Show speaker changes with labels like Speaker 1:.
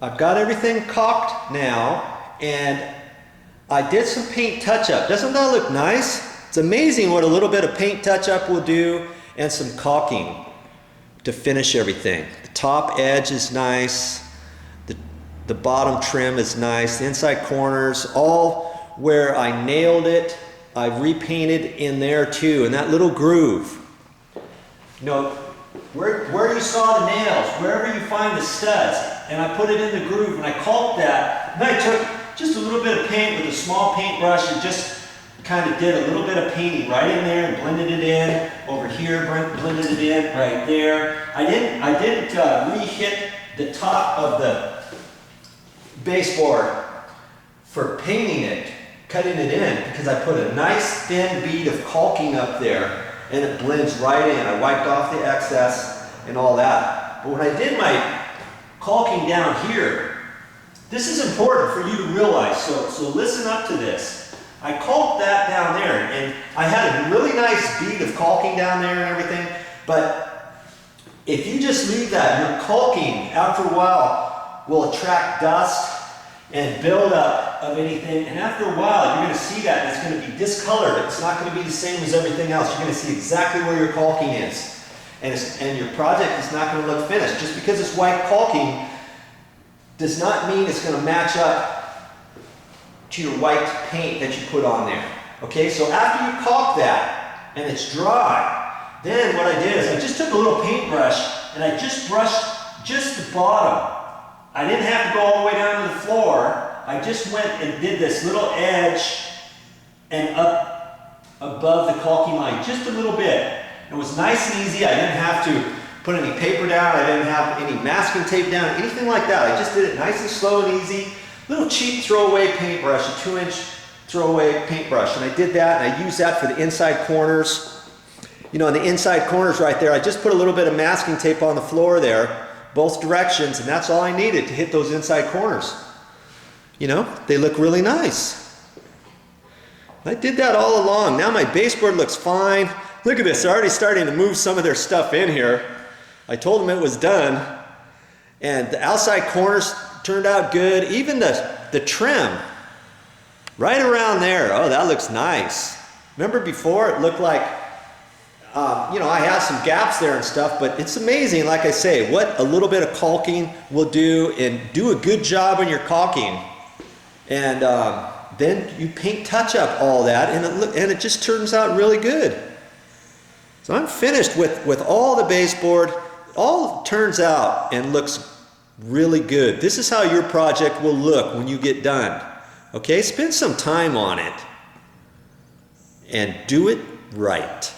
Speaker 1: I've got everything caulked now, and I did some paint touch-up. Doesn't that look nice? It's amazing what a little bit of paint touch-up will do, and some caulking to finish everything. The top edge is nice, the bottom trim is nice, the inside corners, all where I nailed it, I repainted in there too, in that little groove. You know, where you saw the nails, wherever you find the studs, and I put it in the groove and I caulked that, and I took just a little bit of paint with a small paintbrush and just kind of did a little bit of painting right in there and blended it in over here, blended it in right there. I didn't re-hit the top of the baseboard for painting it, cutting it in, because I put a nice thin bead of caulking up there and it blends right in. I wiped off the excess and all that. But when I did my caulking down here, this is important for you to realize, so listen up to this. I caulked that down there, and I had a really nice bead of caulking down there and everything, but if you just leave that, your caulking after a while will attract dust and build up of anything, and after a while you're going to see that and it's going to be discolored. It's not going to be the same as everything else. You're going to see exactly where your caulking is, and your project is not going to look finished. Just because it's white caulking does not mean it's going to match up to your white paint that you put on there. Okay, so after you caulk that and it's dry, then what I did is I just took a little paintbrush and I just brushed just the bottom. I didn't have to go all the way down to the floor. I just went and did this little edge and up above the caulking line, just a little bit. It was nice and easy. I didn't have to put any paper down. I didn't have any masking tape down, anything like that. I just did it nice and slow and easy. Little cheap throwaway paintbrush, a 2-inch throwaway paintbrush. And I did that, and I used that for the inside corners. You know, in the inside corners right there, I just put a little bit of masking tape on the floor there, both directions, and that's all I needed to hit those inside corners. You know, they look really nice. I did that all along. Now my baseboard looks fine. Look at this, they're already starting to move some of their stuff in here. I told them it was done, and the outside corners turned out good. Even the trim, right around there, oh, that looks nice. Remember before it looked like, you know, I had some gaps there and stuff, but it's amazing, like I say, what a little bit of caulking will do, and do a good job on your caulking. And then you paint touch up all that, and it just turns out really good. So I'm finished with all the baseboard. All turns out and looks really good. This is how your project will look when you get done. Okay, spend some time on it and do it right.